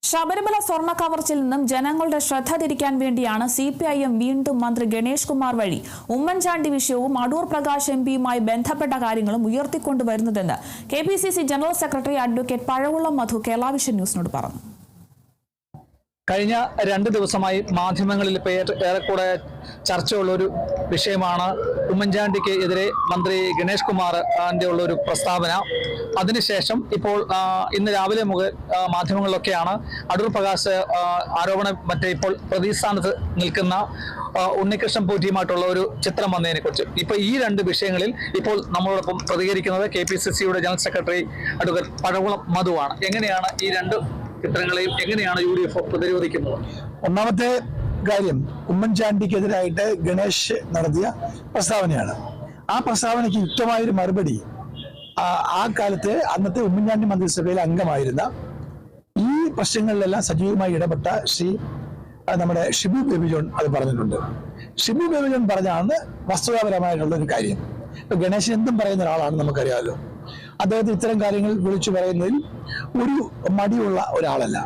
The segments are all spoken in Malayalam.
ശബരിമല സ്വർണ്ണ കവർച്ചയിൽ നിന്നും ജനങ്ങളുടെ ശ്രദ്ധ തിരിക്കാൻ വേണ്ടിയാണ് CPIM വീണ്ടും മന്ത്രി ഗണേഷ് കുമാർ വഴി ഉമ്മൻചാണ്ടി വിഷയവും അടൂർ പ്രകാശ് MPയുമായി ബന്ധപ്പെട്ട കാര്യങ്ങളും ഉയർത്തിക്കൊണ്ടുവരുന്നതെന്ന് KPCC general secretary advocate Pazhakulam Madhu Kerala vision ന്യൂസിനോട് പറഞ്ഞു. കഴിഞ്ഞ 2 ദിവസമായി മാധ്യമങ്ങളിൽ ഏറെക്കൂടെ ചർച്ചയുള്ള ഒരു വിഷയമാണ് ഉമ്മൻചാണ്ടിക്ക് എതിരെ മന്ത്രി ഗണേഷ് കുമാറിന്റെ ഉള്ള ഒരു പ്രസ്താവന. അതിനുശേഷം ഇപ്പോൾ ഇന്ന് രാവിലെ മുതൽ മാധ്യമങ്ങളിലൊക്കെയാണ് അടൂർ പ്രകാശ് ആരോപണം ഇപ്പോൾ പ്രതിസ്ഥാനത്ത് നിൽക്കുന്ന ഉണ്ണികൃഷ്ണൻ പോറ്റിയുമായിട്ടുള്ള ഒരു ചിത്രം വന്നതിനെ കുറിച്ച്. ഇപ്പൊ ഈ 2 വിഷയങ്ങളിൽ ഇപ്പോൾ നമ്മളോടൊപ്പം പ്രതികരിക്കുന്നത് KPCCയുടെ ജനറൽ സെക്രട്ടറി അഡ്വക്കേറ്റ് പഴകുളം മധുവാണ്. എങ്ങനെയാണ് ഈ 2 ചിത്രങ്ങളെയും എങ്ങനെയാണ് UDF പ്രതിരോധിക്കുന്നത്? ഒന്നാമത്തെ കാര്യം, ഉമ്മൻചാണ്ടിക്കെതിരായിട്ട് ഗണേഷ് നടത്തിയ പ്രസ്താവനയാണ്. ആ പ്രസ്താവനയ്ക്ക് യുക്തമായൊരു മറുപടി ആ കാലത്ത് അന്നത്തെ ഉമ്മൻചാണ്ടി മന്ത്രിസഭയിലെ അംഗമായിരുന്ന ഈ പ്രശ്നങ്ങളിലെല്ലാം സജീവമായി ഇടപെട്ട നമ്മുടെ ഷിബു ബേബി ജോൺ അത് പറഞ്ഞിട്ടുണ്ട്. ഷിബു ബേബി ജോൺ പറഞ്ഞാണ് വസ്തുതാപരമായിട്ടുള്ള ഒരു കാര്യം. ഇപ്പൊ ഗണേശൻ എന്തും പറയുന്ന ഒരാളാണ്, നമുക്കറിയാമല്ലോ. അദ്ദേഹത്തിന് ഇത്തരം കാര്യങ്ങൾ വിളിച്ചു പറയുന്നതിൽ ഒരു മടിയുള്ള ഒരാളല്ല.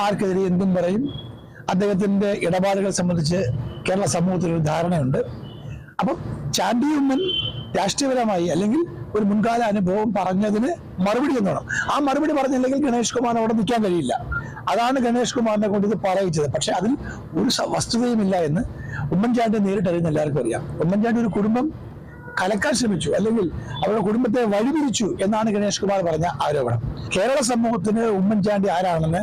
ആർക്കെതിരെ എന്തും പറയും. അദ്ദേഹത്തിന്റെ ഇടപാടുകൾ സംബന്ധിച്ച് കേരള സമൂഹത്തിൽ ഒരു ധാരണയുണ്ട്. അപ്പം ചാണ്ടി ഉമ്മൻ രാഷ്ട്രീയപരമായി അല്ലെങ്കിൽ ഒരു മുൻകാല അനുഭവം പറഞ്ഞതിന് മറുപടി എന്നോണം. ആ മറുപടി പറഞ്ഞില്ലെങ്കിൽ ഗണേഷ് കുമാർ അവിടെ നിൽക്കാൻ കഴിയില്ല. അതാണ് ഗണേഷ് കുമാറിനെ കൊണ്ട് ഇത് പറയിച്ചത്. പക്ഷെ അതിൽ ഒരു വസ്തുതയുമില്ല എന്ന് ഉമ്മൻചാണ്ടി നേരിട്ടറിയുന്ന എല്ലാവർക്കും അറിയാം. ഉമ്മൻചാണ്ടി ഒരു കുടുംബം കലക്കാൻ ശ്രമിച്ചു, അല്ലെങ്കിൽ അവരുടെ കുടുംബത്തെ വഴിപിരിച്ചു എന്നാണ് ഗണേഷ് കുമാർ പറഞ്ഞ ആരോപണം. കേരള സമൂഹത്തിന് ഉമ്മൻചാണ്ടി ആരാണെന്ന്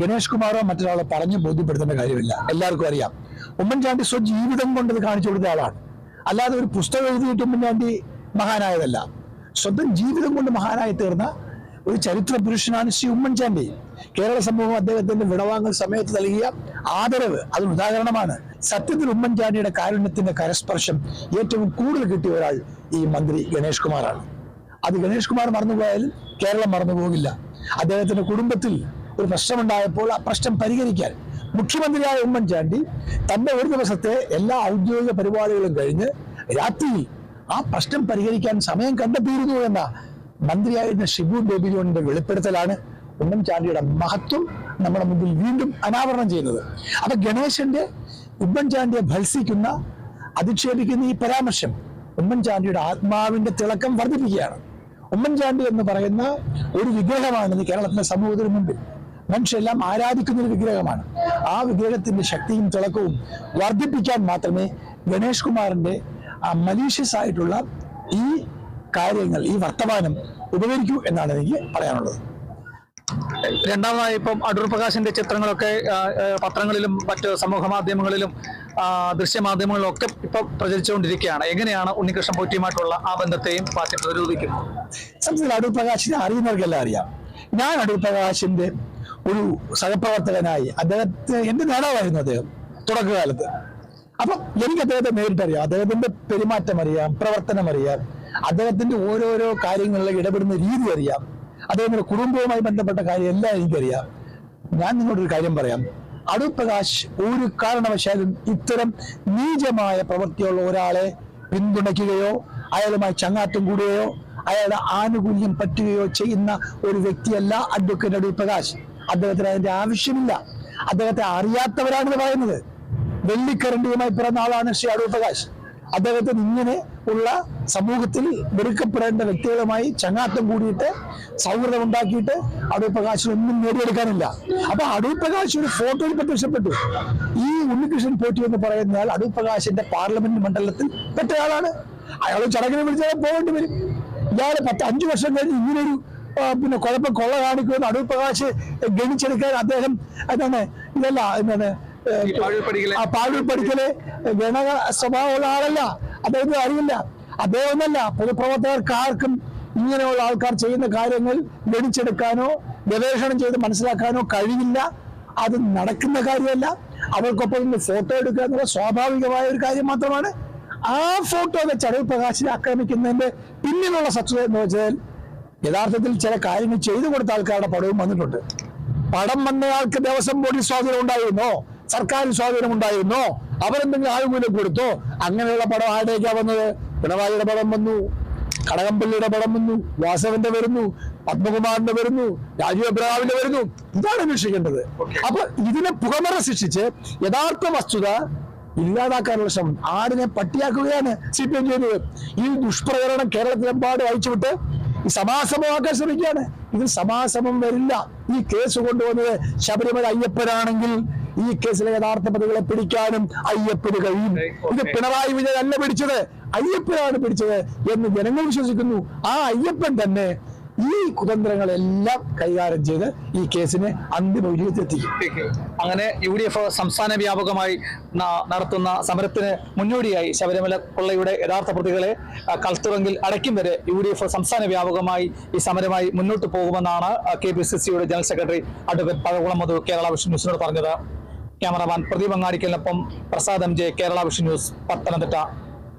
ഗണേഷ് കുമാറോ മറ്റൊരാളോ പറഞ്ഞ് ബോധ്യപ്പെടുത്തേണ്ട കാര്യമില്ല. എല്ലാവർക്കും അറിയാം. ഉമ്മൻചാണ്ടി സ്വജീവിതം കൊണ്ട് ഇത് കാണിച്ചു കൊടുത്ത ആളാണ്. അല്ലാതെ ഒരു പുസ്തകം എഴുതിയിട്ട് ഉമ്മൻചാണ്ടി മഹാനായതല്ല. സ്വന്തം ജീവിതം കൊണ്ട് മഹാനായി തീർന്ന ഒരു ചരിത്ര പുരുഷനാണ് ശ്രീ ഉമ്മൻചാണ്ടി. കേരള സമൂഹം അദ്ദേഹത്തിന്റെ വിടവാങ്ങൽ സമയത്ത് നൽകിയ ആദരവ് അതിന് ഉദാഹരണമാണ്. സത്യത്തിൽ ഉമ്മൻചാണ്ടിയുടെ കാരുണ്യത്തിന്റെ കരസ്പർശം ഏറ്റവും കൂടുതൽ കിട്ടിയ ഒരാൾ ഈ മന്ത്രി ഗണേഷ് കുമാറാണ്. അത് ഗണേഷ് കുമാർ മറന്നുപോയാലും കേരളം മറന്നുപോകില്ല. അദ്ദേഹത്തിന്റെ കുടുംബത്തിൽ ഒരു പ്രശ്നമുണ്ടായപ്പോൾ ആ പ്രശ്നം പരിഹരിക്കാൻ മുഖ്യമന്ത്രിയായ ഉമ്മൻചാണ്ടി തന്റെ ഒരു ദിവസത്തെ എല്ലാ ഔദ്യോഗിക പരിപാടികളും കഴിഞ്ഞ് രാത്രിയിൽ ആ പ്രശ്നം പരിഹരിക്കാൻ സമയം കണ്ടെത്തിയിരുന്നു എന്ന മന്ത്രിയായിരുന്ന ഷിബു ബേബി ജോണിന്റെ വെളിപ്പെടുത്തലാണ് ഉമ്മൻചാണ്ടിയുടെ മഹത്വം നമ്മുടെ മുമ്പിൽ വീണ്ടും അനാവരണം ചെയ്യുന്നത്. അപ്പൊ ഗണേശന്റെ ഉമ്മൻചാണ്ടിയെ ഭത്സിക്കുന്ന, അധിക്ഷേപിക്കുന്ന ഈ പരാമർശം ഉമ്മൻചാണ്ടിയുടെ ആത്മാവിന്റെ തിളക്കം വർദ്ധിപ്പിക്കുകയാണ്. ഉമ്മൻചാണ്ടി എന്ന് പറയുന്ന ഒരു വിഗ്രഹമാണ് കേരളത്തിലെ സമൂഹത്തിന് മുമ്പിൽ. മനുഷ്യരെല്ലാം ആരാധിക്കുന്ന ഒരു വിഗ്രഹമാണ്. ആ വിഗ്രഹത്തിന്റെ ശക്തിയും തിളക്കവും വർദ്ധിപ്പിക്കാൻ മാത്രമേ ഗണേഷ് കുമാറിന്റെ മലീഷ്യസ് ആയിട്ടുള്ള ഈ കാര്യങ്ങൾ, ഈ വർത്തമാനം ഉപകരിക്കൂ എന്നാണ് എനിക്ക് പറയാനുള്ളത്. രണ്ടാമതായി ഇപ്പം അടൂർ പ്രകാശിന്റെ ചിത്രങ്ങളൊക്കെ പത്രങ്ങളിലും മറ്റ് സമൂഹ മാധ്യമങ്ങളിലും ദൃശ്യമാധ്യമങ്ങളിലും ഒക്കെ ഇപ്പൊ പ്രചരിച്ചുകൊണ്ടിരിക്കുകയാണ്. എങ്ങനെയാണ് ഉണ്ണികൃഷ്ണൻ പോറ്റിയുമായിട്ടുള്ള ആ ബന്ധത്തെയും പാർട്ടി പ്രതിരോധിക്കുന്നത്? സത്യത്തിൽ അടൂർ പ്രകാശിനെ അറിയുന്നവർക്കെല്ലാം അറിയാം. ഞാൻ അടൂർ പ്രകാശിന്റെ ഒരു സഹപ്രവർത്തകനായി, എന്റെ നേതാവായിരുന്നു അദ്ദേഹം തുടക്കകാലത്ത്. അപ്പൊ എനിക്ക് അദ്ദേഹത്തെ നേരിട്ടറിയാം. അദ്ദേഹത്തിന്റെ പെരുമാറ്റം അറിയാം, പ്രവർത്തനം അറിയാം, അദ്ദേഹത്തിന്റെ ഓരോരോ കാര്യങ്ങളിൽ ഇടപെടുന്ന രീതി അറിയാം, അദ്ദേഹത്തിന്റെ കുടുംബവുമായി ബന്ധപ്പെട്ട കാര്യം എല്ലാം എനിക്കറിയാം. ഞാൻ നിങ്ങളോടൊരു കാര്യം പറയാം. അടൂർ പ്രകാശ് ഒരു കാരണവശാലും ഇത്തരം നീചമായ പ്രവൃത്തിയുള്ള ഒരാളെ പിന്തുണയ്ക്കുകയോ അയാളുമായി ചങ്ങാത്തം കൂടുകയോ അയാളുടെ ആനുകൂല്യം പറ്റുകയോ ചെയ്യുന്ന ഒരു വ്യക്തിയല്ല അഡ്വക്കേറ്റ് അടൂർ പ്രകാശ്. അദ്ദേഹത്തിന് അതിന്റെ ആവശ്യമില്ല. അദ്ദേഹത്തെ അറിയാത്തവരാണെന്ന് പറയുന്നത്. വെള്ളിക്കരണ്ടിയുമായി പിറന്ന ആളാണ് ശ്രീ അടൂർ പ്രകാശ്. അദ്ദേഹത്തിന് ഇങ്ങനെ ഉള്ള സമൂഹത്തിൽ വെറുക്കപ്പെടേണ്ട വ്യക്തികളുമായി ചങ്ങാത്തം കൂടിയിട്ട് സൗഹൃദം ഉണ്ടാക്കിയിട്ട് അടൂർ പ്രകാശിന് ഒന്നും നേടിയെടുക്കാനില്ല. അപ്പൊ അടൂർ പ്രകാശ് ഒരു ഫോട്ടോയിൽ പ്രത്യക്ഷപ്പെട്ടു. ഈ ഉണ്ണികൃഷ്ണൻ പോറ്റി എന്ന് പറയുന്നയാൾ അടൂർ പ്രകാശിന്റെ പാർലമെന്റ് മണ്ഡലത്തിൽ പെട്ടയാളാണ്. അയാൾ ചടങ്ങിനെ വിളിച്ചാൽ പോകേണ്ടി വരും. ഇയാള് 5 വർഷം കഴിഞ്ഞ് ഇങ്ങനൊരു കുഴപ്പം കൊള്ള കാണിക്കുമെന്ന് അടൂർ പ്രകാശ് ഗണിച്ചെടുക്കാൻ അദ്ദേഹം പാഴൂർ പഠിക്കല് ഗണക സ്വഭാവമുള്ള ആളല്ല. അദ്ദേഹത്തിന് അറിയില്ല. അദ്ദേഹമല്ല, പൊതുപ്രവർത്തകർക്ക് ആർക്കും ഇങ്ങനെയുള്ള ആൾക്കാർ ചെയ്യുന്ന കാര്യങ്ങൾ ഗണിച്ചെടുക്കാനോ ഗവേഷണം ചെയ്ത് മനസ്സിലാക്കാനോ കഴിയില്ല. അത് നടക്കുന്ന കാര്യമല്ല. അവർക്കൊപ്പം ഫോട്ടോ എടുക്കുക എന്നുള്ള സ്വാഭാവികമായ ഒരു കാര്യം മാത്രമാണ്. ആ ഫോട്ടോ വെച്ച് അടൂർ പ്രകാശിനെ ആക്രമിക്കുന്നതിന്റെ പിന്നിലുള്ള സത്യം എന്ന് വെച്ചാൽ യഥാർത്ഥത്തിൽ ചില കാര്യങ്ങൾ ചെയ്തു കൊടുത്ത ആൾക്കാരുടെ പടവും വന്നിട്ടുണ്ട്. പടം വന്നയാൾക്ക് ദേവസ്വം ബോർഡിൽ സ്വാധീനം ഉണ്ടായിരുന്നോ? സർക്കാരിന് സ്വാധീനം ഉണ്ടായിരുന്നോ? അവരെന്തെങ്കിലും ആനുകൂല്യം കൊടുത്തോ? അങ്ങനെയുള്ള പടം ആരുടേക്കാ വന്നത്? പിണറായിയുടെ പടം വന്നു, കടകംപള്ളിയുടെ പടം വന്നു, വാസവന്റെ വരുന്നു, പത്മകുമാറിന്റെ വരുന്നു, രാജീവ് അബ്രഹാമിന്റെ വരുന്നു. ഇതാണ് അന്വേഷിക്കേണ്ടത്. അപ്പൊ ഇതിനെ പുകമറ സൃഷ്ടിച്ച് യഥാർത്ഥ വസ്തുത ഇല്ലാതാക്കാനുള്ള ശ്രമം, ആടിനെ പട്ടിയാക്കുകയാണ് CPM ചെയ്തത്. ഈ ദുഷ്പ്രചരണം കേരളത്തിലെമ്പാട് അയച്ചുവിട്ട് ഈ സമാസമമാക്കാൻ ശ്രമിക്കുകയാണ്. ഇതിൽ സമാസമം വരില്ല. ഈ കേസ് കൊണ്ടുവന്നത് ശബരിമല അയ്യപ്പനാണെങ്കിൽ ഈ കേസിലെ യഥാർത്ഥ പ്രതികളെ പിടിക്കാനും അയ്യപ്പന് കഴിയും. ഇത് പിണറായി വിജയൻ അല്ല പിടിച്ചത്, അയ്യപ്പനാണ് പിടിച്ചത് എന്ന് ജനങ്ങൾ വിശ്വസിക്കുന്നു. ആ അയ്യപ്പൻ തന്നെ ഈ കുതന്ത്രങ്ങളെല്ലാം കൈകാര്യം ചെയ്ത് ഈ കേസിനെ അന്തിമ വിജയത്തിലെത്തിക്കും. അങ്ങനെ UDF സംസ്ഥാന വ്യാപകമായി നടത്തുന്ന സമരത്തിന് മുന്നോടിയായി ശബരിമല കൊള്ളയുടെ യഥാർത്ഥ പ്രതികളെ കൽത്തുറങ്കിൽ അടയ്ക്കും വരെ UDF സംസ്ഥാന വ്യാപകമായി ഈ സമരമായി മുന്നോട്ട് പോകുമെന്നാണ് KPCCയുടെ general secretary advocate Pazhakulam Madhu Kerala vision ന്യൂസിനോട് പറഞ്ഞത്. ക്യാമറമാൻ പ്രദീപ് അങ്ങാടിക്കലിനൊപ്പം Prasad MJ, Kerala vision news, Pathanamthitta.